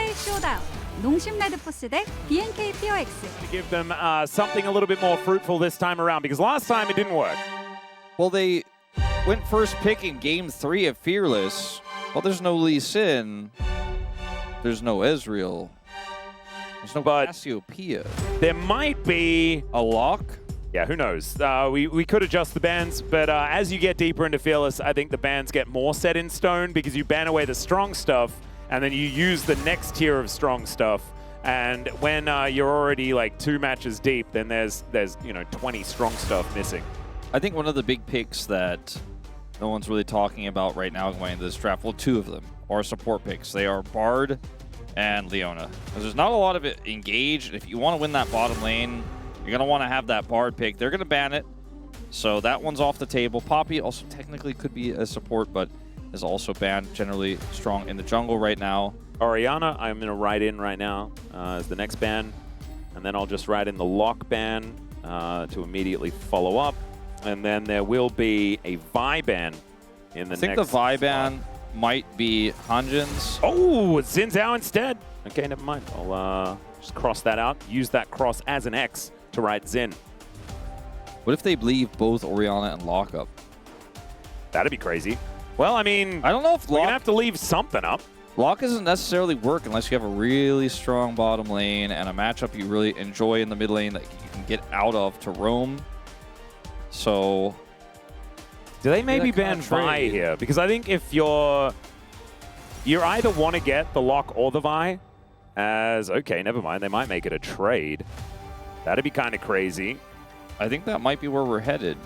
최고의 쇼다운. 농심 레드포스 대 BNK KRX. To give them something a little bit more fruitful this time around, because last time it didn't work. Well, they went first pick in Game 3 of Fearless. Well, there's no Lee Sin. There's no Ezreal. There's no Cassiopeia. There might be a lock. Yeah, who knows? We could adjust the bans, but as you get deeper into Fearless, I think the bans get more set in stone because you ban away the strong stuff, and then you use the next tier of strong stuff. And when you're already like 2 matches deep, then there's 20 strong stuff missing. I think one of the big picks that no one's really talking about right now going into this draft, well, 2 of them are support picks. They are Bard and Leona. Because there's not a lot of it engaged. If you want to win that bottom lane, you're going to want to have that Bard pick. They're going to ban it, so that one's off the table. Poppy also technically could be a support, but is also banned, generally strong in the jungle right now. Orianna, I'm going to write in right now as the next ban, and then I'll just write in the lock ban to immediately follow up. And then there will be a Vi ban in the next. I think the Vi ban might be Hanjin's. Oh, it's Xin Zhao instead. Okay, never mind. I'll just cross that out. Use that cross as an X to write Xin. What if they leave both Orianna and Lock up? That'd be crazy. Well, I mean, I don't know if we're going to have to leave something up. Lock doesn't necessarily work unless you have a really strong bottom lane and a matchup you really enjoy in the mid lane that you can get out of to roam. So, do they maybe ban Vi here? Because I think if you either want to get the lock or the Vi, as okay, never mind, they might make it a trade. That'd be kind of crazy. I think that might be where we're headed.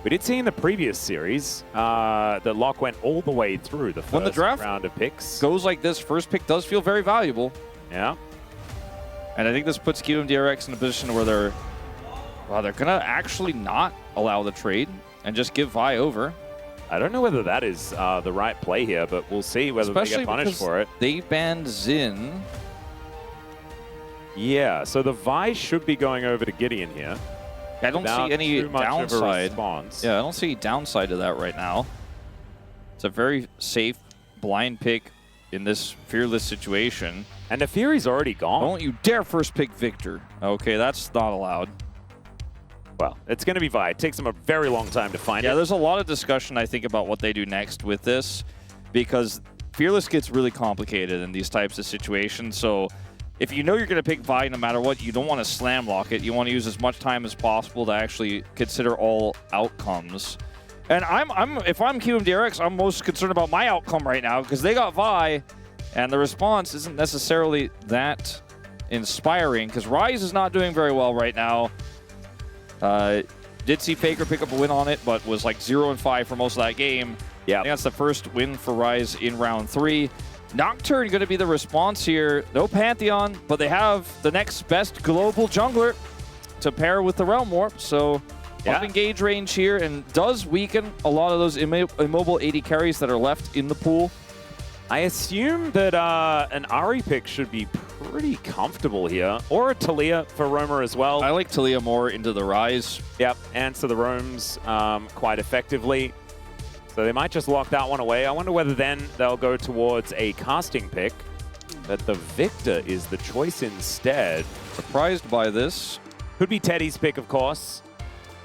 We did see in the previous series that lock went all the way through the first round of picks. Goes like this, first pick does feel very valuable. Yeah. And I think this puts KRX in a position where they're going to actually not allow the trade and just give Vi over. I don't know whether that is the right play here, but we'll see whether they get punished for it. They banned Xin. Yeah, so the Vi should be going over to Gideon here. I don't see any downside. Yeah, I don't see downside to that right now. It's a very safe blind pick in this Fearless situation. And the Fury's already gone. Don't you dare first pick Victor. Okay, that's not allowed. Well, it's going to be Vi. It takes them a very long time to find it. Yeah, there's a lot of discussion, I think, about what they do next with this, because Fearless gets really complicated in these types of situations. So if you know you're going to pick Vi no matter what, you don't want to slam lock it. You want to use as much time as possible to actually consider all outcomes. And if I'm KRX, I'm most concerned about my outcome right now, because they got Vi, and the response isn't necessarily that inspiring, because Ryze is not doing very well right now. Did see Faker pick up a win on it, but was like 0-5 for most of that game. Yeah, I think that's the first win for Ryze in round 3. Nocturne going to be the response here. No Pantheon, but they have the next best global jungler to pair with the Realm Warp. So up engage range here, and does weaken a lot of those immobile AD carries that are left in the pool. I assume that an Ahri pick should be pretty comfortable here, or a Taliyah for Roamer as well. I like Taliyah more into the Ryze. Yep, answer the roams quite effectively. So they might just lock that one away. I wonder whether then they'll go towards a casting pick, but the Victor is the choice instead. Surprised by this. Could be Teddy's pick, of course,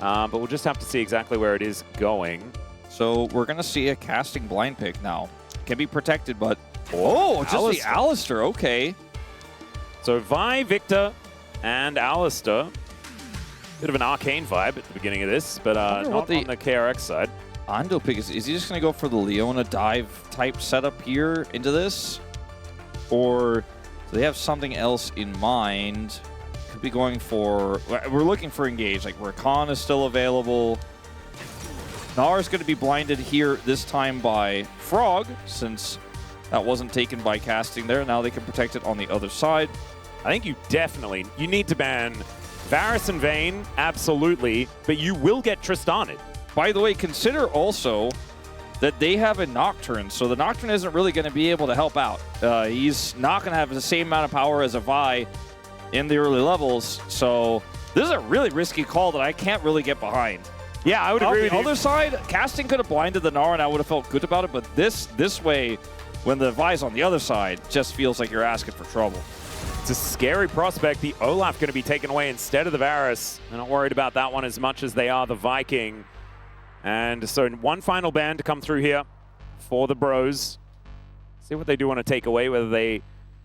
but we'll just have to see exactly where it is going. So we're going to see a casting blind pick now. Can be protected, but oh, just the Alistar. Okay. So Vi, Victor, and Alistar. Bit of an arcane vibe at the beginning of this, but not on the KRX side. Ando pick, is he just going to go for the Leona dive type setup here into this? Or do they have something else in mind? Could be going for, we're looking for engage, like Rakan is still available. Gnar is going to be blinded here this time by Frog, since that wasn't taken by casting there. Now they can protect it on the other side. I think you need to ban Varus and Vayne, absolutely, but you will get Tristaned. By the way, consider also that they have a Nocturne, so the Nocturne isn't really going to be able to help out. He's not going to have the same amount of power as a Vi in the early levels, so this is a really risky call that I can't really get behind. Yeah, I would agree with you. On the other side, casting could have blinded the Gnar, and I would have felt good about it, but this way, when the Vi's on the other side, just feels like you're asking for trouble. It's a scary prospect. The Olaf going to be taken away instead of the Varus. They're not worried about that one as much as they are the Viking. And so one final ban to come through here for the Bros. See what they do want to take away, whether they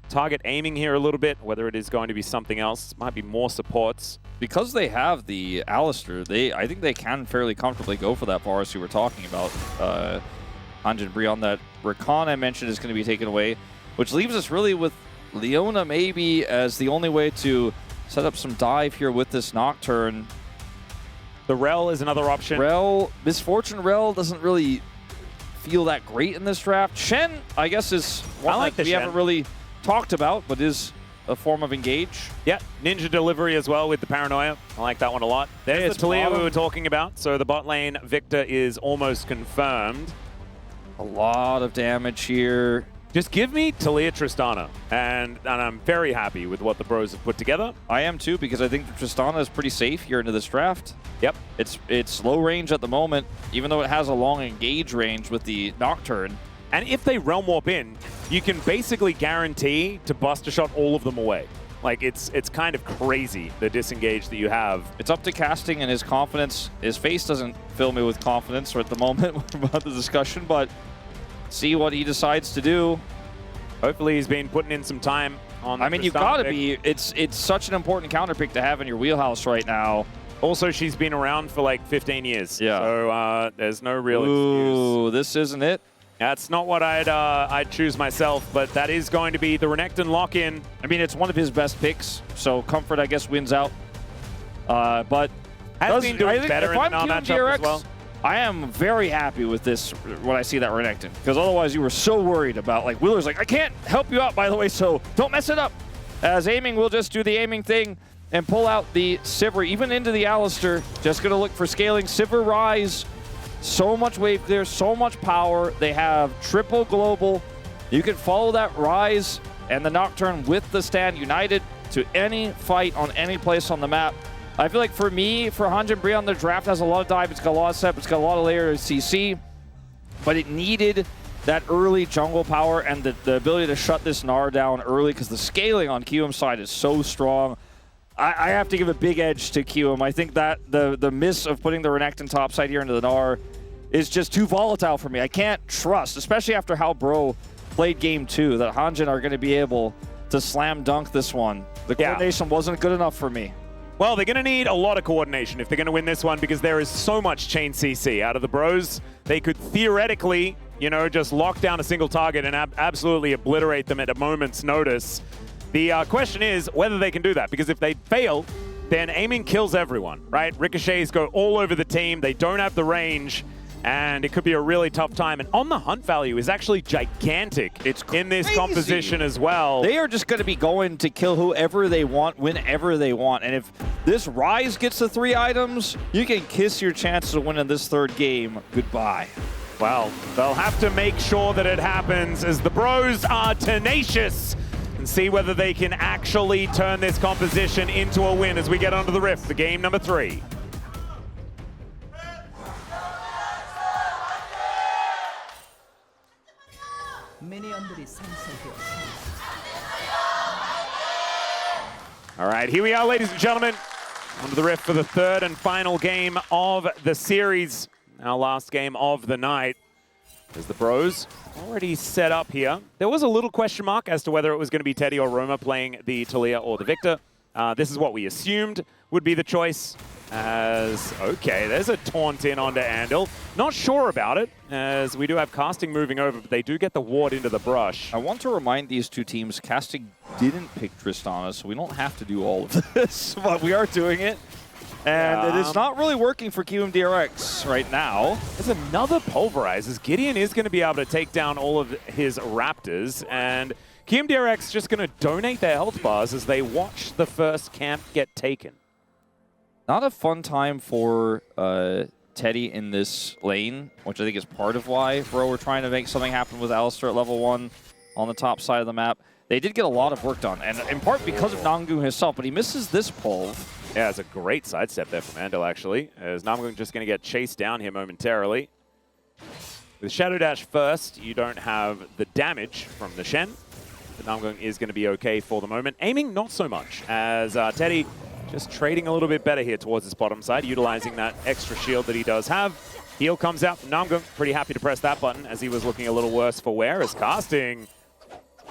target aiming here a little bit, whether it is going to be something else. Might be more supports. Because they have the Alistair, I think they can fairly comfortably go for that Varus you were talking about. Hanjin Brion, that Rakan I mentioned is going to be taken away, which leaves us really with Leona maybe as the only way to set up some dive here with this Nocturne. The Rel is another option. Rel, Misfortune Rel doesn't really feel that great in this draft. Shen, I guess, is one that we haven't really talked about, but is a form of engage. Yeah, Ninja Delivery as well with the Paranoia. I like that one a lot. There's the Talia we were talking about. So the bot lane Victor is almost confirmed. A lot of damage here. Just give me Talia Tristana, and I'm very happy with what the Bros have put together. I am too, because I think Tristana is pretty safe here into this draft. Yep. It's low range at the moment, even though it has a long engage range with the Nocturne. And if they Realm Warp in, you can basically guarantee to Buster Shot all of them away. Like, it's kind of crazy, the disengage that you have. It's up to casting and his confidence. His face doesn't fill me with confidence at the moment about the discussion, but see what he decides to do. Hopefully he's been putting in some time on the you've got to be. It's such an important counter pick to have in your wheelhouse right now. Also, she's been around for like 15 years. Yeah. So there's no real excuse. Ooh, this isn't it. That's not what I'd choose myself, but that is going to be the Renekton lock-in. I mean, it's one of his best picks, so Comfort, I guess, wins out. But has been doing better in the matchup KRX, as well. I am very happy with this when I see that Renekton, because otherwise you were so worried about, like, Wheeler's like, I can't help you out, by the way, so don't mess it up. As aiming, we'll just do the aiming thing and pull out the Sivir, even into the Alistair. Just going to look for scaling. Sivir Rise, so much wave clear, so much power. They have triple global. You can follow that Rise and the Nocturne with the stand united to any fight on any place on the map. I feel like for me, for Hanjin Brion, the draft has a lot of dive. It's got a lot of step. It's got a lot of layer of CC. But it needed that early jungle power and the ability to shut this Gnar down early, because the scaling on Kiwum's side is so strong. I have to give a big edge to Kiwum. I think that the miss of putting the Renekton topside here into the Gnar is just too volatile for me. I can't trust, especially after how Bro played game 2, that Hanjin are going to be able to slam dunk this one. The coordination wasn't good enough for me. Well, they're going to need a lot of coordination if they're going to win this one, because there is so much chain CC out of the Bros. They could theoretically, you know, just lock down a single target and absolutely obliterate them at a moment's notice. The question is whether they can do that, because if they fail, then aiming kills everyone, right? Ricochets go all over the team. They don't have the range, and it could be a really tough time. And on the hunt value is actually gigantic. It's in this composition as well. They are just going to be going to kill whoever they want, whenever they want. And if this Rise gets the 3 items, you can kiss your chances of winning this 3rd game goodbye. Well, they'll have to make sure that it happens, as the Bros are tenacious, and see whether they can actually turn this composition into a win as we get onto the Rift for game number 3. All right, here we are, ladies and gentlemen, onto the Rift for the 3rd and final game of the series. Our last game of the night. As the Bros already set up here. There was a little question mark as to whether it was going to be Teddy or Roma playing the Talia or the Victor. This is what we assumed would be the choice. As, okay, there's a taunt in onto Andal. Not sure about it, as we do have casting moving over, but they do get the ward into the brush. I want to remind these two teams, casting didn't pick Tristana, so we don't have to do all of this, but we are doing it. And it is not really working for KRX right now. There's another Pulverize, as Gideon is going to be able to take down all of his Raptors, and KRX just going to donate their health bars as they watch the first camp get taken. Not a fun time for Teddy in this lane, which I think is part of why Bro were trying to make something happen with Alistair at level 1 on the top side of the map. They did get a lot of work done, and in part because of Nangu himself, but he misses this pull. Yeah, it's a great sidestep there from Andal, actually, as Namgung just going to get chased down here momentarily. With Shadow Dash first, you don't have the damage from the Shen. But Namgung is going to be okay for the moment. Aiming, not so much, as Teddy just trading a little bit better here towards his bottom side, utilizing that extra shield that he does have. Heal comes out from Namgung. Pretty happy to press that button, as he was looking a little worse for wear, as casting.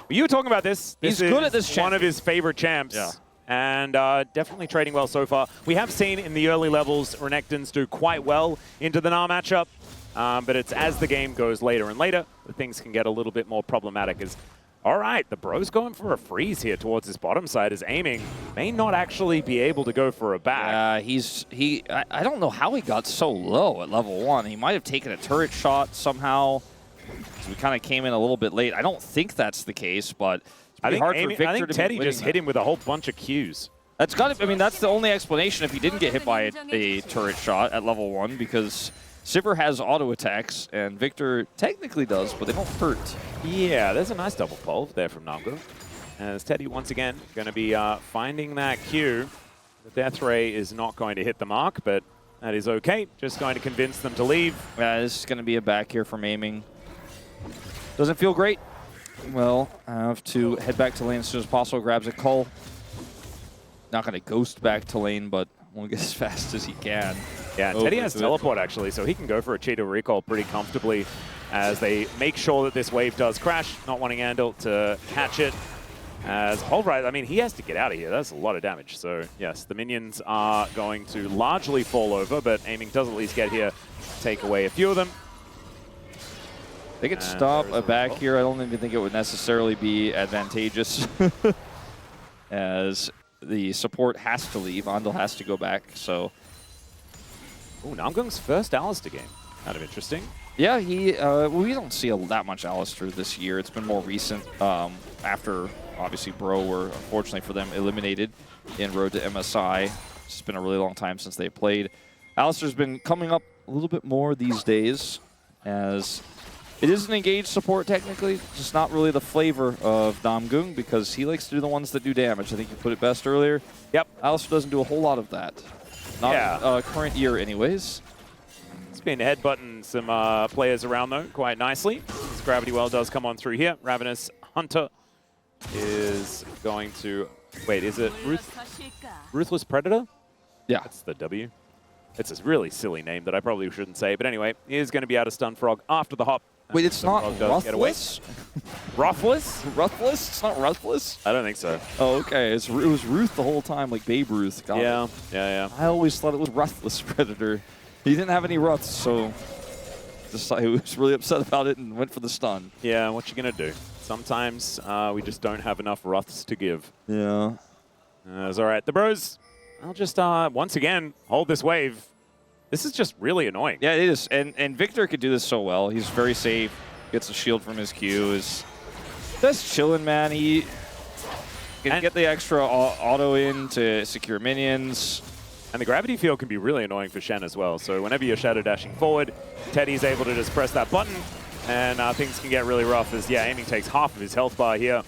You were talking about this. He's good at this champ. One of his favorite champs. Yeah. And definitely trading well so far. We have seen in the early levels, Renekton's do quite well into the Gnar matchup. But it's as the game goes later and later, that things can get a little bit more problematic. All right, the bro's going for a freeze here towards his bottom side. His aiming may not actually be able to go for a back. I don't know how he got so low at level 1. He might have taken a turret shot somehow. So we kind of came in a little bit late. I don't think that's the case, but it's pretty hard for Victor to be Teddy winning just hit him with a whole bunch of Qs. That's got to, I mean, that's the only explanation if he didn't get hit by a turret shot at level 1, because Sivir has auto attacks, and Victor technically does, but they don't hurt. Yeah, there's a nice double pull there from Namgung. As Teddy, once again, going to be finding that Q. The Death Ray is not going to hit the mark, but that is okay. Just going to convince them to leave. This is going to be a back here from aiming. Doesn't feel great. Well, I have to head back to lane as soon as possible. Grabs a cull. Not going to ghost back to lane, but won't get as fast as he can. Yeah, Teddy has teleport, actually, so he can go for a cheetah recall pretty comfortably as they make sure that this wave does crash, not wanting Andal to catch it. As Pulverize, I mean, he has to get out of here. That's a lot of damage. So, yes, the minions are going to largely fall over, but aiming does at least get here, take away a few of them. They could stop a back here. I don't even think it would necessarily be advantageous as the support has to leave. Andal has to go back, so. Ooh, Namgung's first Alistar game. Kind of interesting. Yeah, we don't see that much Alistar this year. It's been more recent after, obviously, Bro were, unfortunately for them, eliminated in Road to MSI. It's been a really long time since they played. Alistar's been coming up a little bit more these days, as it is an engaged support technically, just not really the flavor of Namgung, because he likes to do the ones that do damage. I think you put it best earlier. Yep. Alistar doesn't do a whole lot of that. Not current year anyways. It's been headbutting some players around, though, quite nicely. This Gravity Well does come on through here. Ravenous Hunter is going to... Wait, is it Ruthless Predator? Yeah. That's the W. It's a really silly name that I probably shouldn't say. But anyway, he is going to be able to stun Frog after the hop. Wait, it's not Ruthless? Ruthless? Ruthless? It's not Ruthless? I don't think so. Oh, okay. It was Ruth the whole time, like Babe Ruth. Got yeah, it. yeah. I always thought it was Ruthless Predator. He didn't have any Ruths, so he was really upset about it and went for the stun. Yeah, what you going to do? Sometimes we just don't have enough Ruths to give. Yeah. It's all right. The bros, I'll just, once again, hold this wave. This is just really annoying. Yeah, it is. And Victor could do this so well. He's very safe. Gets a shield from his Q. Just chilling, man. He can get the extra auto in to secure minions. And the gravity field can be really annoying for Shen as well. So whenever you're shadow dashing forward, Teddy's able to just press that button, and things can get really rough as, aiming takes half of his health bar here.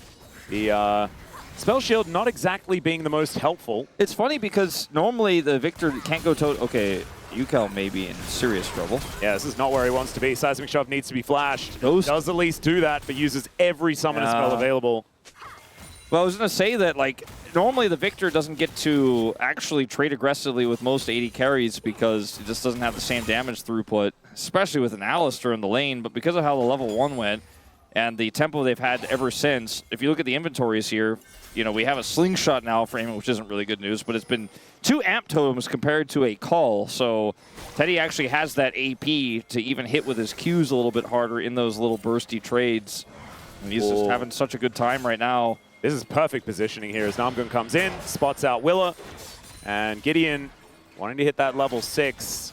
The spell shield not exactly being the most helpful. It's funny because normally the Victor can't go toe. Okay, Yukal may be in serious trouble. Yeah, this is not where he wants to be. Seismic Shove needs to be flashed. Does at least do that, but uses every summoner spell available. Well, I was going to say that, like, normally the Victor doesn't get to actually trade aggressively with most AD carries because it just doesn't have the same damage throughput, especially with an Alistar in the lane. But because of how the level 1 went and the tempo they've had ever since, if you look at the inventories here, we have a slingshot now for aiming, which isn't really good news, but it's been 2 amp totems compared to a call. So Teddy actually has that AP to even hit with his Qs a little bit harder in those little bursty trades. And he's just having such a good time right now. This is perfect positioning here as Namgung comes in, spots out Willa, and Gideon wanting to hit that level 6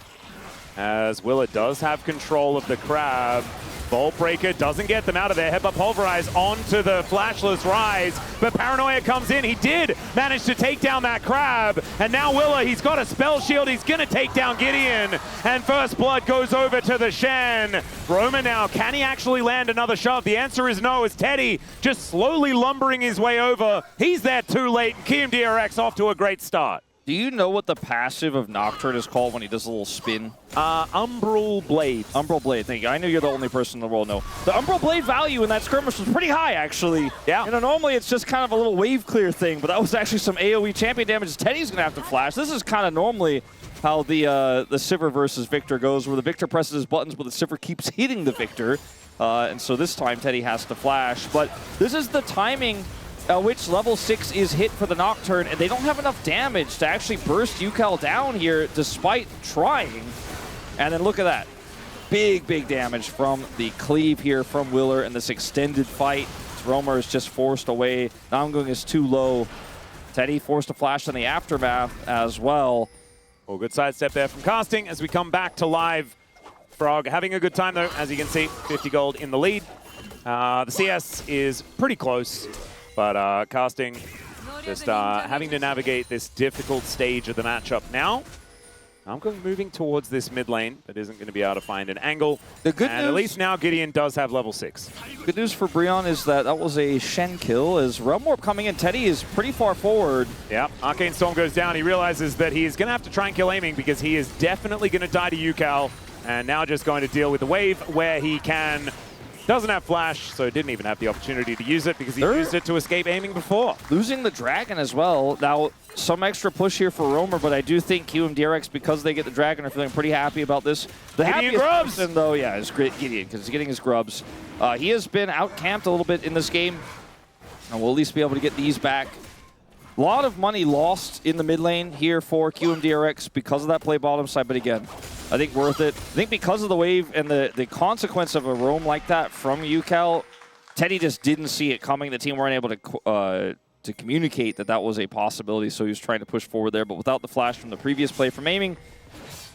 as Willa does have control of the crab. Bolt Breaker doesn't get them out of there. Headbutt Pulverize onto the Flashless Rise, but Paranoia comes in. He did manage to take down that crab, and now Willa, he's got a spell shield. He's going to take down Gideon, and first blood goes over to the Shen. Roma now, can he actually land another shove? The answer is no, as Teddy just slowly lumbering his way over. He's there too late. KRX off to a great start. Do you know what the passive of Nocturne is called when he does a little spin? Umbral Blade. Umbral Blade, thank you. I know you're the only person in the world know. The Umbral Blade value in that skirmish was pretty high, actually. Yeah. You know, normally it's just kind of a little wave clear thing, but that was actually some AoE champion damage. Teddy's going to have to flash. This is kind of normally how the Sivir versus Victor goes, where the Victor presses his buttons, but the Sivir keeps hitting the Victor. And so this time, Teddy has to flash. But this is the timing at which level 6 is hit for the Nocturne, and they don't have enough damage to actually burst UCal down here despite trying. And then look at that. Big, big damage from the cleave here from Willer in this extended fight. Roamer is just forced away. Namgung is too low. Teddy forced to flash in the aftermath as well. Well, good sidestep there from Casting as we come back to live. Frog having a good time, though, as you can see, 50 gold in the lead. The CS is pretty close, but Casting just having to navigate this difficult stage of the matchup now. I'm moving towards this mid lane, but isn't going to be able to find an angle. The good news, at least now Gideon does have level 6. Good news for Breon is that that was a Shen kill. As Realm Warp coming in, Teddy is pretty far forward. Yeah, Arcane Storm goes down. He realizes that he's going to have to try and kill aiming because he is definitely going to die to UCal. And now just going to deal with the wave where he can. Doesn't have flash, so didn't even have the opportunity to use it because he used it to escape aiming before. Losing the dragon as well. Now, some extra push here for Roamer, but I do think QMDRX, because they get the dragon, are feeling pretty happy about this. The happiest person, though, yeah, is Gideon, because he's getting his grubs. He has been out-camped a little bit in this game, and we'll at least be able to get these back. A lot of money lost in the mid lane here for QMDRX because of that play bottom side, but again, I think worth it. I think because of the wave and the consequence of a roam like that from UCal, Teddy just didn't see it coming. The team weren't able to communicate that that was a possibility, so he was trying to push forward there, but without the flash from the previous play from aiming,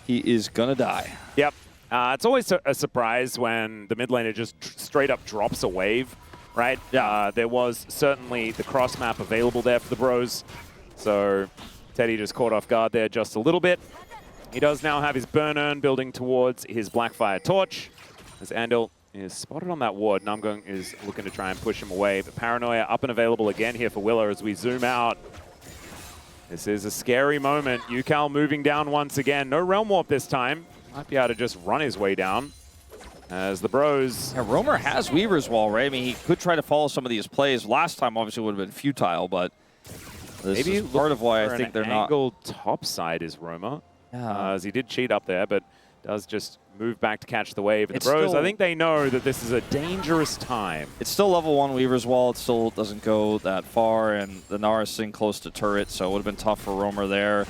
he is gonna die. Yep. It's always a surprise when the mid laner just straight up drops a wave. Right? There was certainly the cross map available there for the bros. So Teddy just caught off guard there just a little bit. He does now have his burn urn building towards his Blackfire torch. As Andil is spotted on that ward, Namgung is looking to try and push him away. But Paranoia up and available again here for Willer as we zoom out. This is a scary moment. UCal moving down once again. No Realm Warp this time. Might be able to just run his way down. As the bros... Yeah, Roamer has Weaver's Wall, right? I mean, he could try to follow some of these plays. Last time, obviously, would have been futile, but this is part of why I think they're not... Angle top side is Roamer, as he did cheat up there, but does just move back to catch the wave. And the bros, I think they know that this is a dangerous time. It's still level 1 Weaver's Wall. It still doesn't go that far, and the Nara's sitting close to turret, so it would have been tough for Roamer there.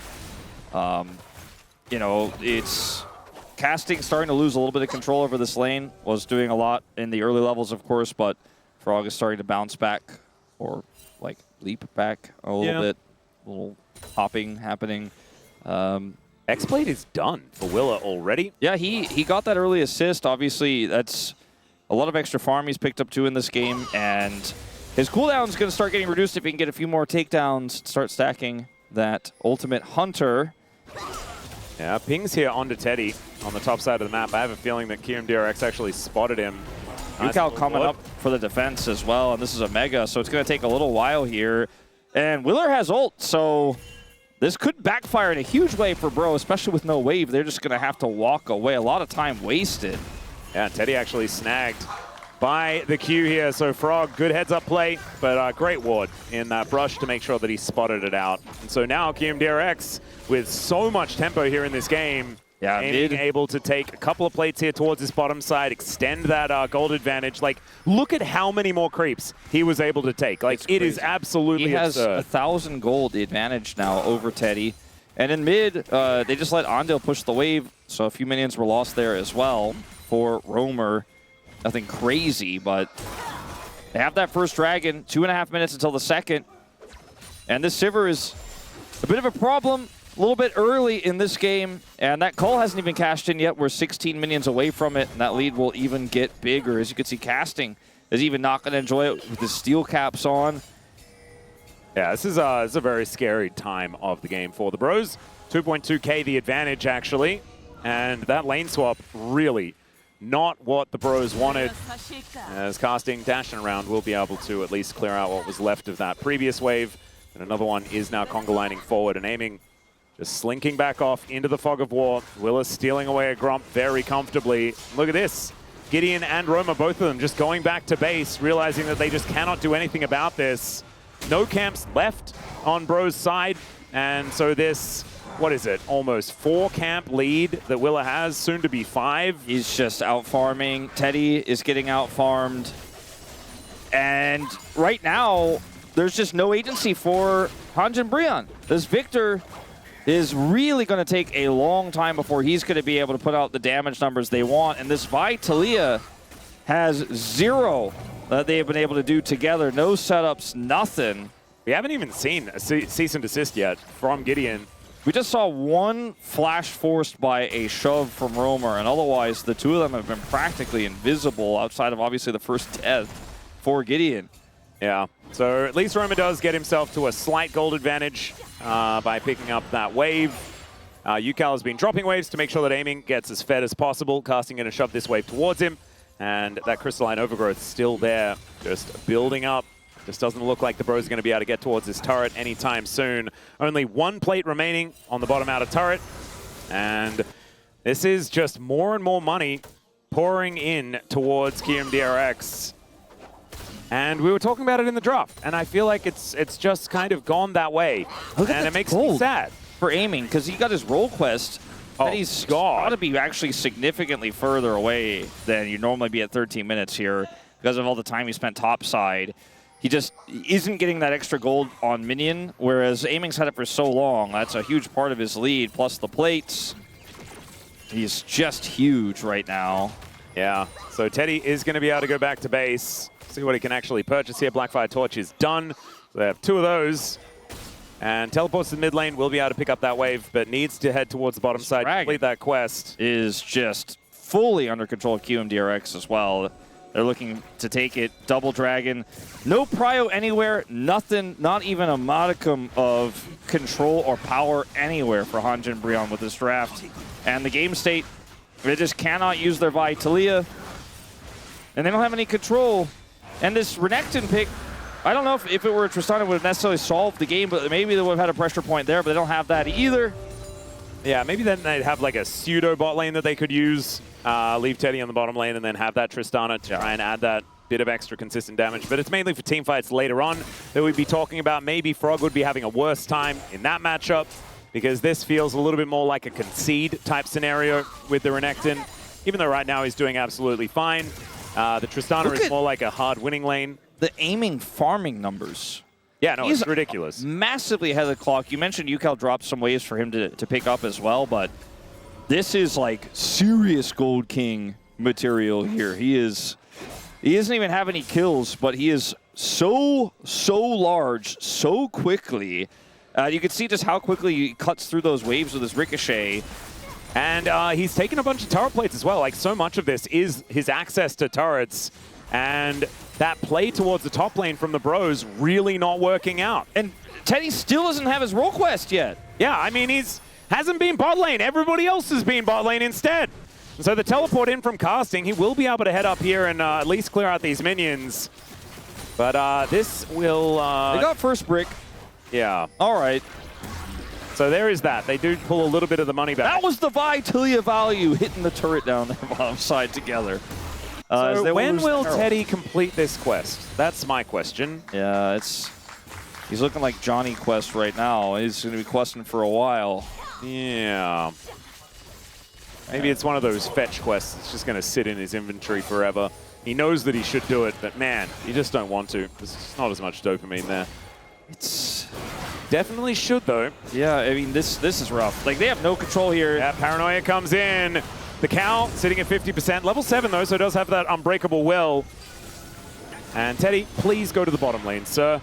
You know, it's... Casting starting to lose a little bit of control over this lane. Was doing a lot in the early levels, of course, but Frog is starting to bounce back, or like leap back a little bit. A little hopping happening. X-Blade is done for Willer already. Yeah, he got that early assist. Obviously, that's a lot of extra farm he's picked up too in this game, and his cooldown is going to start getting reduced if he can get a few more takedowns, start stacking that ultimate hunter. Yeah, pings here onto Teddy on the top side of the map. I have a feeling that QMDRX actually spotted him. UCal coming up for the defense as well, and this is a mega, so it's going to take a little while here. And Willer has ult, so this could backfire in a huge way for Bro, especially with no wave. They're just going to have to walk away. A lot of time wasted. Yeah, Teddy actually snagged by the Q here. So Frog, good heads-up play, but great ward in that brush to make sure that he spotted it out. And so now QMDRX, with so much tempo here in this game, being able to take a couple of plates here towards his bottom side, extend that gold advantage. Like, look at how many more creeps he was able to take. Like, it is absolutely absurd. He has 1,000 gold, the advantage now over Teddy. And in mid, they just let Andil push the wave, so a few minions were lost there as well for Roamer. Nothing crazy, but they have that first dragon, 2.5 minutes until the second. And this Sivir is a bit of a problem, a little bit early in this game, and that call hasn't even cashed in yet. We're 16 minions away from it, and that lead will even get bigger. As you can see, Casting is even not going to enjoy it with the steel caps on. Yeah, this is a very scary time of the game for the bros. 2.2k the advantage, actually, and that lane swap really not what the bros wanted. As Casting dashing around will be able to at least clear out what was left of that previous wave. And another one is now conga lining forward and aiming Just slinking back off into the fog of war. Willis stealing away a Grump very comfortably. Look at this. Gideon and Roma, both of them, just going back to base, realizing that they just cannot do anything about this. No camps left on Bro's side. And so this, what is it, almost 4-camp lead that Willa has, soon to be 5. He's just out farming. Teddy is getting out farmed. And right now, there's just no agency for Hanjin Brion. This Victor is really going to take a long time before he's going to be able to put out the damage numbers they want. And this Vi Talia has 0 that they have been able to do together. No setups, nothing. We haven't even seen a cease and desist yet from Gideon. We just saw one flash forced by a shove from Romer, and otherwise the two of them have been practically invisible outside of obviously the first death for Gideon. Yeah, so at least Roma does get himself to a slight gold advantage by picking up that wave. Yukal has been dropping waves to make sure that aiming gets as fed as possible, casting in a shove this wave towards him. And that crystalline overgrowth still there, just building up. Just doesn't look like the Bros are going to be able to get towards this turret anytime soon. Only 1 plate remaining on the bottom outer turret. And this is just more and more money pouring in towards KRX. And we were talking about it in the draft, and I feel like it's just kind of gone that way. And it makes me sad. For aiming, because he got his role quest. Oh, he's got to be actually significantly further away than you'd normally be at 13 minutes here because of all the time he spent topside. He just isn't getting that extra gold on minion, whereas aiming's had it for so long. That's a huge part of his lead, plus the plates. He's just huge right now. Yeah, so Teddy is going to be able to go back to base, see what he can actually purchase here. Blackfire Torch is done. So they have 2 of those. And teleports to the mid lane, will be able to pick up that wave, but needs to head towards the bottom side to complete that quest. Is just fully under control of QMDRX as well. They're looking to take it. Double Dragon. No prio anywhere. Nothing, not even a modicum of control or power anywhere for Hanjin Brion with this draft. And the game state, they just cannot use their Vi Talia. And they don't have any control. And this Renekton pick, I don't know if it were Tristana would have necessarily solved the game, but maybe they would have had a pressure point there, but they don't have that either. Yeah, maybe then they'd have like a pseudo bot lane that they could use, leave Teddy on the bottom lane, and then have that Tristana to try and add that bit of extra consistent damage. But it's mainly for team fights later on that we'd be talking about. Maybe Frog would be having a worse time in that matchup, because this feels a little bit more like a concede type scenario with the Renekton, even though right now he's doing absolutely fine. The Tristana is more like a hard winning lane. The aiming farming numbers. Yeah, no, it's ridiculous. Massively ahead of the clock. You mentioned Yukal dropped some waves for him to pick up as well, but this is like serious Gold King material here. He doesn't even have any kills, but he is so large, so quickly. You can see just how quickly he cuts through those waves with his ricochet. And he's taken a bunch of turret plates as well. Like, so much of this is his access to turrets. And that play towards the top lane from the Bros really not working out. And Teddy still doesn't have his role quest yet. Yeah, I mean, hasn't been bot lane. Everybody else has been bot lane instead. And so the teleport in from casting, he will be able to head up here and at least clear out these minions. But this will... They got first brick. Yeah. All right. So there is that. They do pull a little bit of the money back. That was the Vi Talia value, hitting the turret down the bottom side together. So when will Teddy complete this quest? That's my question. Yeah, he's looking like Johnny Quest right now. He's going to be questing for a while. Yeah. Maybe it's one of those fetch quests that's just going to sit in his inventory forever. He knows that he should do it, but man, you just don't want to. There's not as much dopamine there. It's definitely should, though. Yeah, I mean, this is rough. Like, they have no control here. Yeah, Paranoia comes in. The cow sitting at 50%. Level 7, though, so it does have that unbreakable will. And Teddy, please go to the bottom lane, sir.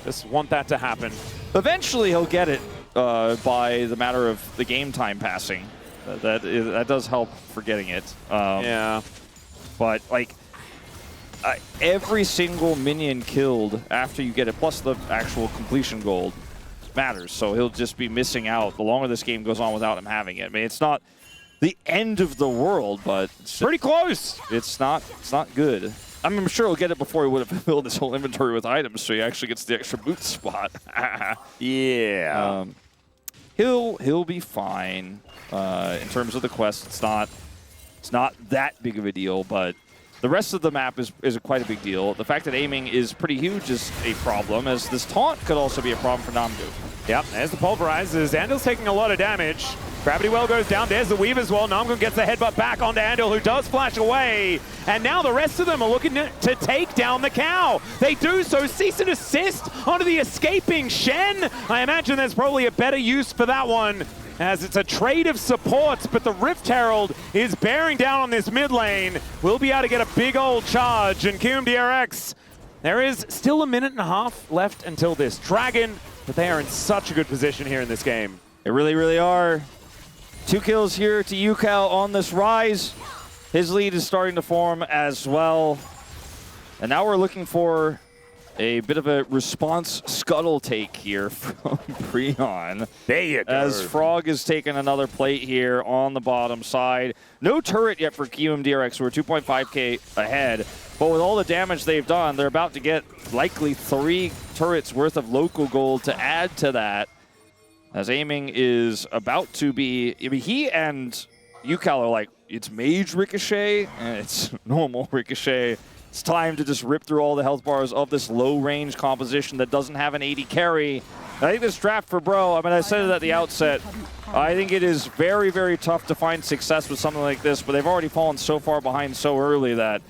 Just want that to happen. Eventually, he'll get it by the matter of the game time passing. That does help for getting it. Yeah. But, like, every single minion killed after you get it, plus the actual completion gold, matters. So he'll just be missing out the longer this game goes on without him having it. I mean, it's not the end of the world, but it's pretty close. It's not good. I'm sure he'll get it before he would have filled his whole inventory with items, so he actually gets the extra boot spot. Yeah. he'll be fine. In terms of the quest, it's not that big of a deal, but the rest of the map is quite a big deal. The fact that aiming is pretty huge is a problem, as this taunt could also be a problem for Namgu. Yep, there's the pulverize. Andal's taking a lot of damage. Gravity Well goes down. There's the weave as well. Namgun gets the headbutt back onto Andal, who does flash away. And now the rest of them are looking to take down the cow. They do so. Cease and assist onto the escaping Shen. I imagine there's probably a better use for that one, as it's a trade of supports, but the Rift Herald is bearing down on this mid lane. We'll be able to get a big old charge, and KRX, there is still a minute and a half left until this Dragon, but they are in such a good position here in this game. They really, really are. 2 kills here to UCal on this rise. His lead is starting to form as well. And now we're looking for a bit of a response scuttle take here from Preon. There you go. As Frog is taking another plate here on the bottom side. No turret yet for KRX. We're 2.5k ahead. But with all the damage they've done, they're about to get likely 3 turrets worth of local gold to add to that. As aiming is about to be, I mean, he and UCal are like, it's Mage Ricochet and it's normal Ricochet. It's time to just rip through all the health bars of this low-range composition that doesn't have an 80 carry. I think this draft for Bro, I mean, I said it at the outset, I think it is very, very tough to find success with something like this, but they've already fallen so far behind so early that...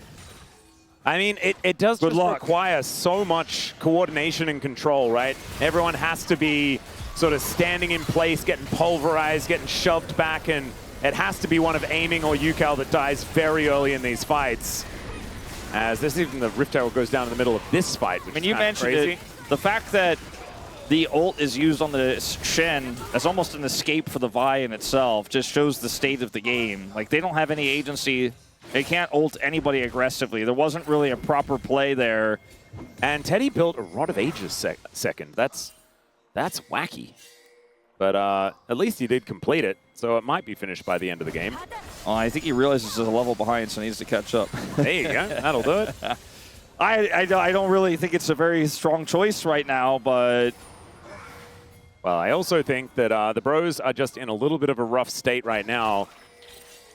I mean, it does just require so much coordination and control, right? Everyone has to be sort of standing in place, getting pulverized, getting shoved back, and it has to be one of aiming or UCal that dies very early in these fights. As this even the Rift Herald goes down in the middle of this fight, which I mean, you mentioned it, the fact that the ult is used on the Shen as almost an escape for the Vi in itself just shows the state of the game. Like, they don't have any agency. They can't ult anybody aggressively. There wasn't really a proper play there. And Teddy built a Rod of Ages second. That's wacky. But at least he did complete it, so it might be finished by the end of the game. I think he realizes he's a level behind, so he needs to catch up. There you go. That'll do it. I don't really think it's a very strong choice right now, but... Well, I also think that the Bros are just in a little bit of a rough state right now,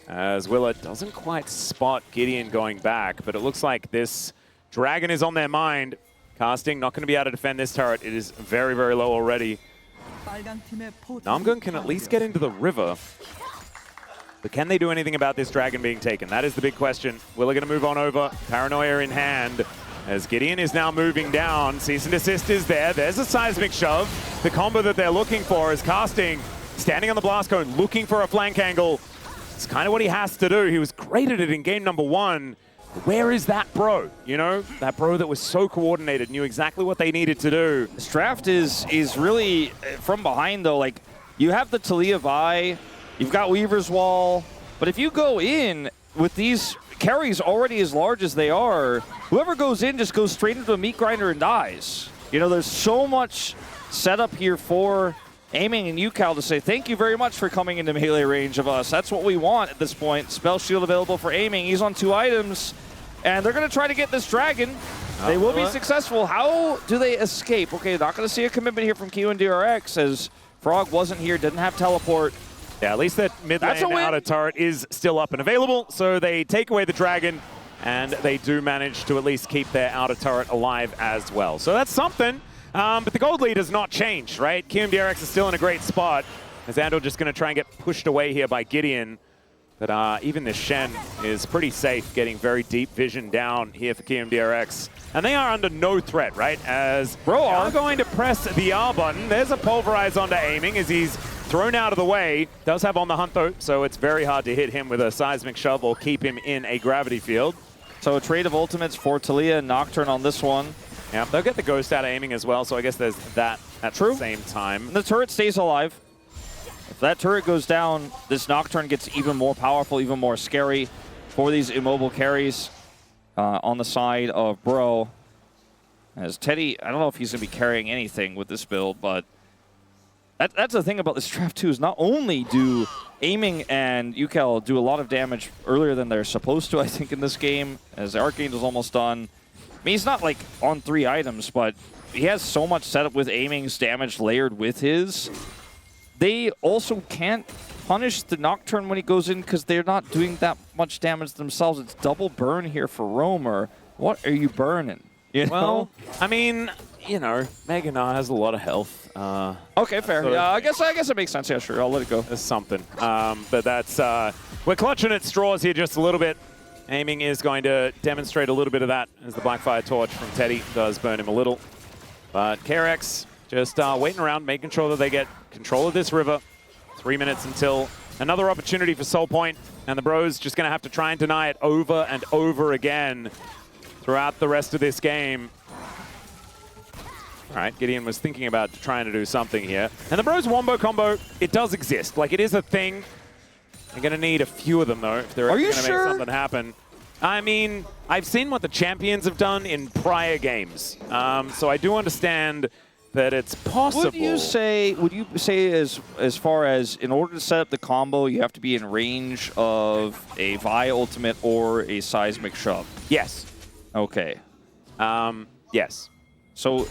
as Willa doesn't quite spot Gideon going back, but it looks like this Dragon is on their mind. Casting, not going to be able to defend this turret. It is very, very low already. Namgun can at least get into the river. But can they do anything about this Dragon being taken? That is the big question. Willa going to move on over. Paranoia in hand. As Gideon is now moving down. Cease and desist is there. There's a seismic shove. The combo that they're looking for is Casting, standing on the blast cone, looking for a flank angle. It's kind of what he has to do. He was great at it in game number 1. Where is that Bro? You know, that Bro that was so coordinated, knew exactly what they needed to do. This draft is really from behind, though. Like, you have the Talia Vi, you've got Weaver's Wall, but if you go in with these carries already as large as they are, whoever goes in just goes straight into a meat grinder and dies. You know, there's so much setup here for aiming and UCal to say, thank you very much for coming into melee range of us. That's what we want at this point. Spell shield available for aiming. He's on 2 items. And they're going to try to get this Dragon. They will be successful. How do they escape? Okay, not going to see a commitment here from KRX, as Frog wasn't here, didn't have teleport. Yeah, at least that mid lane outer turret is still up and available. So they take away the Dragon, and they do manage to at least keep their outer turret alive as well. So that's something. But the gold lead has not changed, right? KRX is still in a great spot, as Andal just going to try and get pushed away here by Gideon. But even this Shen is pretty safe, getting very deep vision down here for KRX. And they are under no threat, right? As Bro are going to press the R button. There's a pulverize onto aiming as he's thrown out of the way. Does have on the hunt though, so it's very hard to hit him with a seismic shove or keep him in a gravity field. So a trade of ultimates for Talia and Nocturne on this one. Yeah, they'll get the ghost out of aiming as well, so I guess there's that at the same time. And the turret stays alive. If that turret goes down, this Nocturne gets even more powerful, even more scary for these immobile carries on the side of Bro. As Teddy, I don't know if he's going to be carrying anything with this build, but that's the thing about this draft too, is not only do aiming and UCal do a lot of damage earlier than they're supposed to, I think, in this game, as the Archangel's almost done. I mean, he's not like on 3 items, but he has so much setup with aiming's damage layered with his they also can't punish the Nocturne when he goes in because they're not doing that much damage themselves. It's double burn here for Roamer. What are you burning? You Well, know? I mean, you know, Mega Gnar has a lot of health. Okay, fair. so- Yeah, I guess it makes sense. Yeah, sure. I'll let it go. There's something. But that's, we're clutching at straws here just a little bit. Aiming is going to demonstrate a little bit of that as the Blackfire Torch from Teddy does burn him a little. But KRX just waiting around, making sure that they get control of this river. 3 minutes until another opportunity for Soul Point, and the Bros just going to have to try and deny it over and over again throughout the rest of this game. All right, Gideon was thinking about trying to do something here. And the Bros Wombo combo, it does exist. Like, it is a thing. They're going to need a few of them, though, if they're going to make something happen. I mean, I've seen what the champions have done in prior games. So I do understand that it's possible. Would you say as far as in order to set up the combo, you have to be in range of a Vi ultimate or a seismic shove? Yes. Okay. Yes. So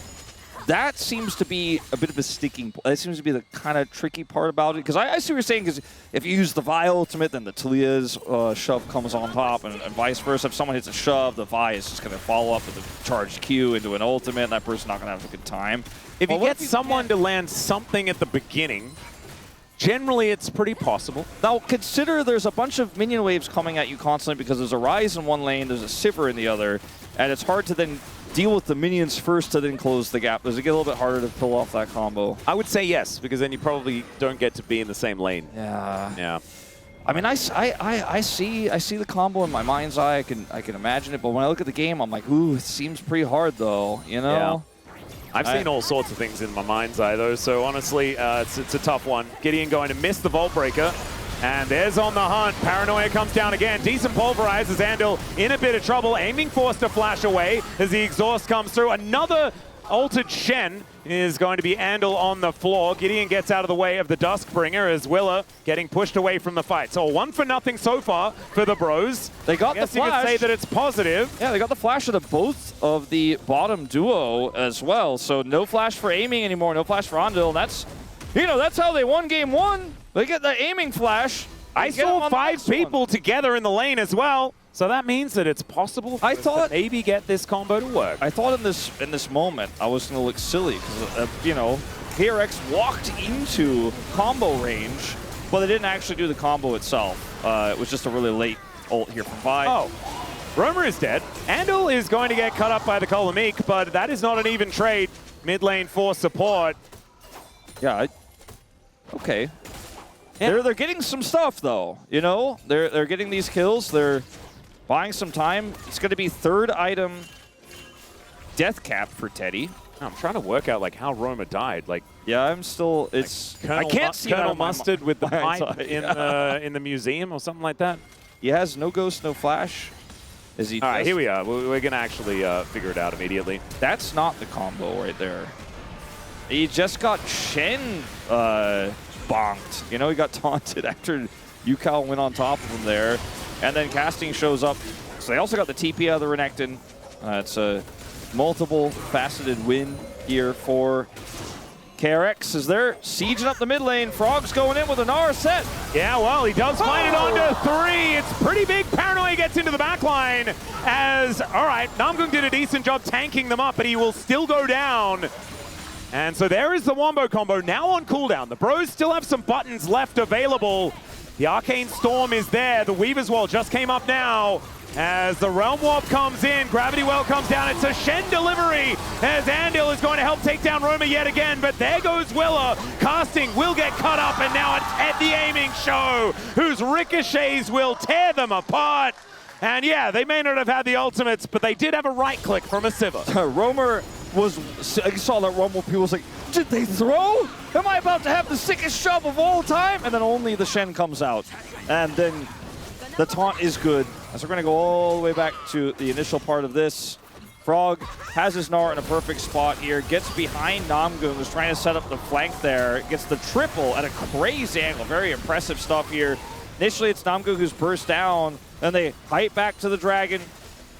that seems to be a bit of a sticking point. That seems to be the kind of tricky part about it. Because I see what you're saying, because if you use the Vi ultimate, then the Talia's shove comes on top, and vice versa. If someone hits a shove, the Vi is just going to follow up with a charged Q into an ultimate, and that person's not going to have a good time. If you get someone to land something at the beginning, generally it's pretty possible. Now, consider there's a bunch of minion waves coming at you constantly because there's a Rise in one lane, there's a Sivir in the other, and it's hard to then deal with the minions first to then close the gap. Does it get a little bit harder to pull off that combo? I would say yes, because then you probably don't get to be in the same lane. Yeah. Yeah. I mean, I see the combo in my mind's eye. I can imagine it, but when I look at the game, I'm like, ooh, it seems pretty hard though. You know? Yeah. I've seen all sorts of things in my mind's eye, though, so honestly, it's a tough one. Gideon going to miss the Vault Breaker, and there's on the hunt. Paranoia comes down again. Decent pulverize as Andal in a bit of trouble, aiming forced to flash away as the exhaust comes through. Another altered Shen is going to be Andal on the floor. Gideon gets out of the way of the Duskbringer as Willa getting pushed away from the fight. So 1-0 so far for the Bros. They got the flash. You could say that it's positive. Yeah, they got the flash of the both of the bottom duo as well. So no flash for aiming anymore, no flash for Andal. That's, you know, that's how they won game one. They get the aiming flash. I saw 5 people together in the lane as well. So that means that it's possible for us to maybe get this combo to work. I thought in this moment I was going to look silly because, you know, KRX walked into combo range, but they didn't actually do the combo itself. It was just a really late ult here from Vi. Oh, Roamer is dead. Andal is going to get cut up by the Kolomik, but that is not an even trade. Mid lane for support. Yeah, okay. Yeah. They're getting some stuff though, you know? They're getting these kills. They're buying some time. It's going to be third item death cap for Teddy. I'm trying to work out like how Roamer died. Like, yeah, I'm still. It's like I can't see Colonel that Mustard with the pipe yeah. in the museum or something like that. He has no ghost, no flash. Is he? All right, here we are. We're gonna actually figure it out immediately. That's not the combo right there. He just got Shen bonked. You know, he got taunted after Yukao went on top of him there. And then casting shows up. So they also got the TP out of the Renekton. It's a multiple faceted win here for KRX as they're sieging up the mid lane. Frog's going in with an R set. Yeah, well, he does find it onto 3. It's pretty big. Paranoia gets into the back line as, all right, Namgung did a decent job tanking them up, but he will still go down. And so there is the Wombo combo now on cooldown. The Bros still have some buttons left available. The Arcane Storm is there. The Weaver's Wall just came up now. As the Realm Warp comes in, Gravity Well comes down. It's a Shen delivery as Andal is going to help take down Roamer yet again. But there goes Willa. Casting will get cut up, and now it's Ed the Aiming Show, whose ricochets will tear them apart. And yeah, they may not have had the ultimates, but they did have a right click from a Sivir. Roamer was, I saw that Rumble, people was like, did they throw? Am I about to have the sickest shove of all time? And then only the Shen comes out. And then the taunt is good. As we're going to go all the way back to the initial part of this. Frog has his Gnar in a perfect spot here. Gets behind Namgung, who's trying to set up the flank there. Gets the triple at a crazy angle. Very impressive stuff here. Initially, it's Namgung who's burst down. Then they fight back to the Dragon.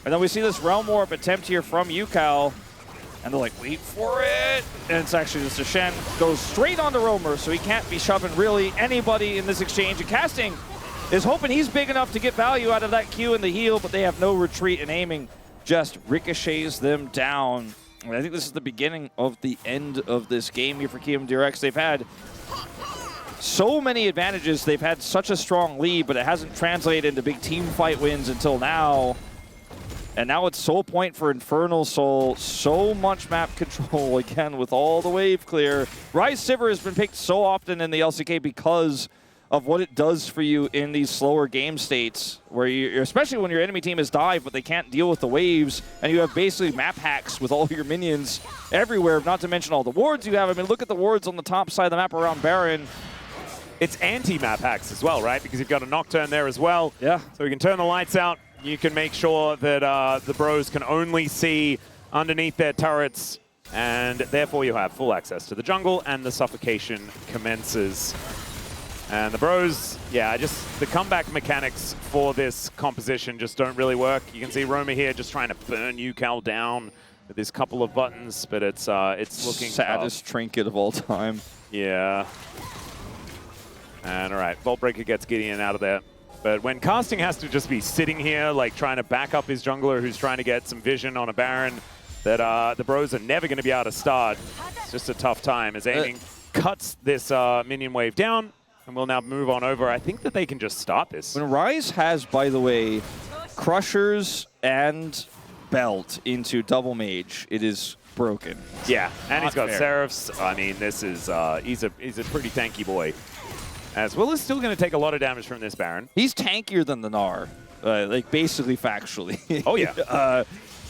And then we see this Realm Warp attempt here from Yukao. And they're like, wait for it. And it's actually just a Shen. Goes straight onto Roamer, so he can't be shoving really anybody in this exchange. And Casting is hoping he's big enough to get value out of that Q and the heal, but they have no retreat, and aiming just ricochets them down. And I think this is the beginning of the end of this game here for KRX. They've had so many advantages. They've had such a strong lead, but it hasn't translated into big team fight wins until now. And now it's Soul Point for Infernal Soul. So much map control again with all the wave clear. Rise Sivir has been picked so often in the LCK because of what it does for you in these slower game states, where you're, especially when your enemy team is dive, but they can't deal with the waves, and you have basically map hacks with all your minions everywhere, not to mention all the wards you have. I mean, look at the wards on the top side of the map around Baron. It's anti-map hacks as well, right? Because you've got a Nocturne there as well. Yeah. So you can turn the lights out. You can make sure that the bros can only see underneath their turrets, and therefore you have full access to the jungle, and the suffocation commences. And the bros, yeah, just the comeback mechanics for this composition just don't really work. You can see Roma here just trying to burn UCal down with this couple of buttons, but it's looking saddest tough. Trinket of all time. Yeah. And all right, Vault Breaker gets Gideon out of there. But when Casting has to just be sitting here, like trying to back up his jungler who's trying to get some vision on a Baron, that the bros are never going to be able to start. It's just a tough time as aiming cuts this minion wave down. And we'll now move on over. I think that they can just start this. When Rise has, by the way, Crushers and Belt into double mage, it is broken. Yeah, and he's got fair. Seraphs. I mean, this is he's a pretty tanky boy. As Will is still going to take a lot of damage from this Baron. He's tankier than the Gnar, like basically factually. Oh yeah.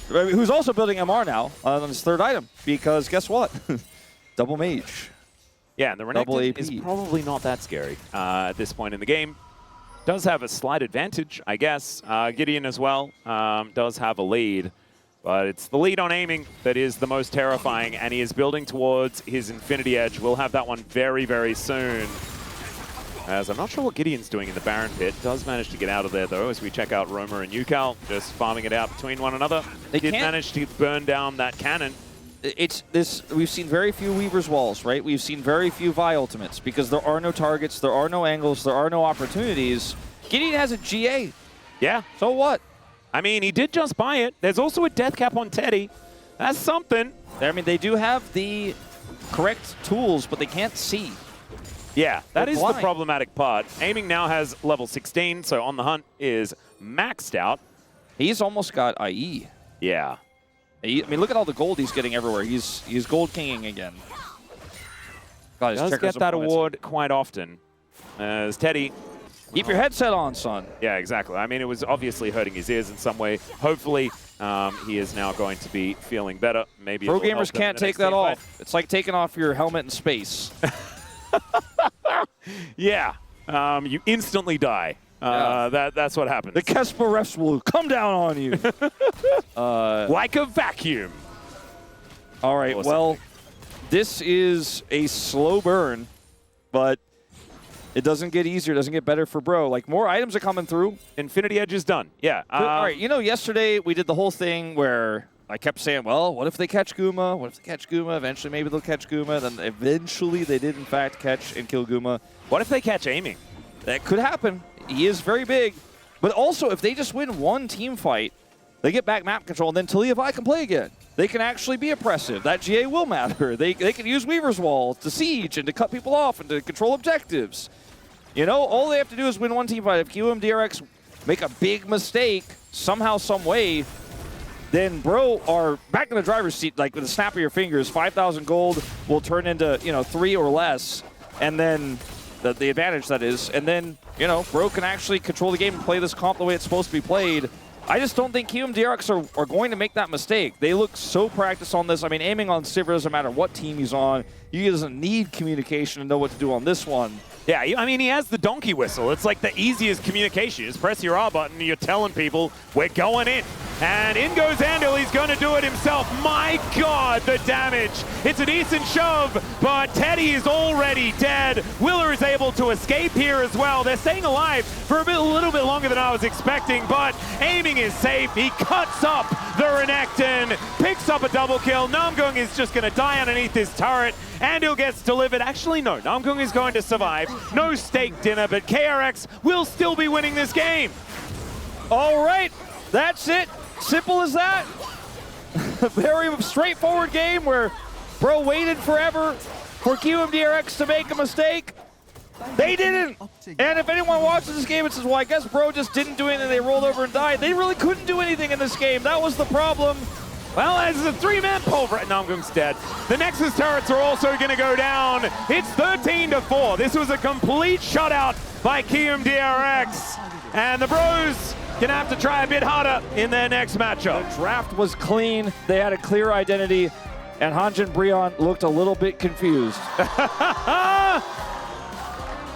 Who's also building MR now on his third item, because guess what? Double mage. Yeah, and the Renekton is probably not that scary at this point in the game. Does have a slight advantage, I guess. Gideon as well does have a lead, but it's the lead on aiming that is the most terrifying, and he is building towards his Infinity Edge. We'll have that one very, very soon. As I'm not sure what Gideon's doing in the Baron pit. Does manage to get out of there, though, as we check out Roma and UCal just farming it out between one another. They did manage to burn down that cannon. It's this. We've seen very few Weaver's Walls, right? We've seen very few Vi ultimates because there are no targets, there are no angles, there are no opportunities. Gideon has a GA. Yeah. So what? I mean, he did just buy it. There's also a death cap on Teddy. That's something. I mean, they do have the correct tools, but they can't see. Yeah, that is the blind. problematic part. Aiming now has level 16, so On the Hunt is maxed out. He's almost got IE. Yeah. I mean, look at all the gold he's getting everywhere. He's gold kinging again. God, his Does checkers get that are award quite often. As Teddy... Keep your headset on, son. Yeah, exactly. I mean, it was obviously hurting his ears in some way. Hopefully, he is now going to be feeling better. Maybe Pro gamers can't take that off. It's like taking off your helmet in space. Yeah. You instantly die. That's what happens. The Kesper refs will come down on you. Like a vacuum. All right, Awesome. well, this is a slow burn, but it doesn't get easier, it doesn't get better for Bro. Like, more items are coming through. Infinity Edge is done. Yeah. All right, you know, yesterday we did the whole thing where I kept saying, well, what if they catch Guma? What if they catch Guma? Eventually, maybe they'll catch Guma. Then eventually they did, in fact, catch and kill Guma. What if they catch aiming? That could happen. He is very big. But also, if they just win one team fight, they get back map control, and then Talia Vi can play again. They can actually be oppressive. That GA will matter. They can use Weaver's Wall to siege and to cut people off and to control objectives. You know, all they have to do is win one team fight. If QMDRX make a big mistake, somehow, some way, then Bro are back in the driver's seat, like with a snap of your fingers. 5,000 gold will turn into, 3 or less, and then the advantage that is, and then, Bro can actually control the game and play this comp the way it's supposed to be played. I just don't think QMDRX are going to make that mistake. They look so practiced on this. I mean, aiming on Sivir doesn't matter what team he's on. He doesn't need communication to know what to do on this one. Yeah, I mean, he has the donkey whistle. It's like the easiest communication. You just press your R button and you're telling people, we're going in. And in goes Andil. He's going to do it himself. My God, the damage. It's a decent shove, but Teddy is already dead. Willer is able to escape here as well. They're staying alive for a little bit longer than I was expecting, but aiming is safe. He cuts up the Renekton, picks up a double kill. Namgung is just going to die underneath this turret. Andil gets delivered. Actually, no. Namgung is going to survive. No steak dinner, but KRX will still be winning this game. All right, that's it. Simple as that. Very straightforward game where Bro waited forever for KRX to make a mistake. They didn't. And if anyone watches this game and says, well, I guess Bro just didn't do anything, they rolled over and died, they really couldn't do anything in this game. That was the problem. Well, as a three-man pulver, Namgung's dead. The Nexus turrets are also going to go down. It's 13-4. This was a complete shutout by KRX. And the Bros gonna have to try a bit harder in their next matchup. The draft was clean. They had a clear identity. And Hanjin Brion looked a little bit confused.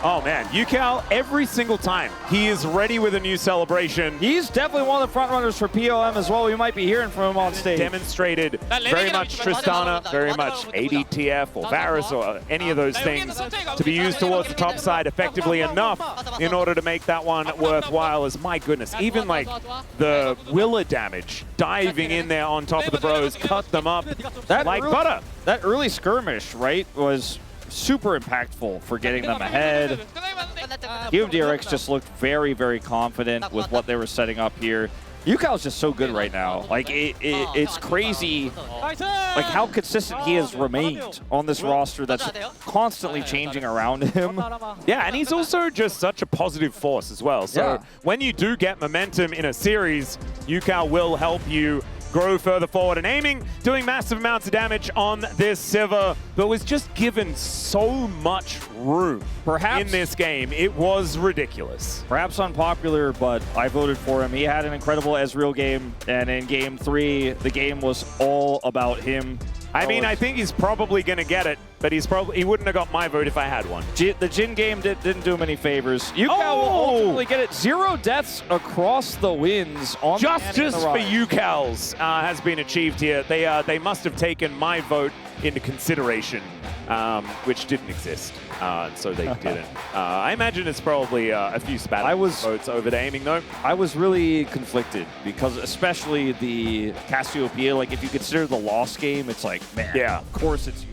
Oh man, Yukal, every single time, he is ready with a new celebration. He's definitely one of the front runners for POM as well. We might be hearing from him on stage. Demonstrated very much Tristana, very much ADTF or Varus or any of those things to be used towards the top side effectively enough in order to make that one worthwhile. As my goodness, even like the Willer damage, diving in there on top of the Bros, cut them up like butter. That early skirmish, right, was super impactful for getting them ahead. KRX just looked very, very confident with what they were setting up here. Yukao's just so good right now. Like, it's crazy like how consistent he has remained on this roster that's constantly changing around him. Yeah, and he's also just such a positive force as well. So when you do get momentum in a series, Yukao will help you grow further forward, and aiming, doing massive amounts of damage on this Sivir, but was just given so much room in this game. It was ridiculous. Perhaps unpopular, but I voted for him. He had an incredible Ezreal game, and in game 3, the game was all about him. I mean, I think he's probably going to get it, but he wouldn't have got my vote if I had one. The Jhin game didn't do him any favors. Yukao will ultimately get it. 0 deaths across the wins on Justice for Yukao's has been achieved here. They must have taken my vote into consideration, which didn't exist, so they didn't. I imagine it's probably a few spat votes over to aiming, though. I was really conflicted because especially the Cassiopeia, like if you consider the loss game, it's like, man, of course it's you.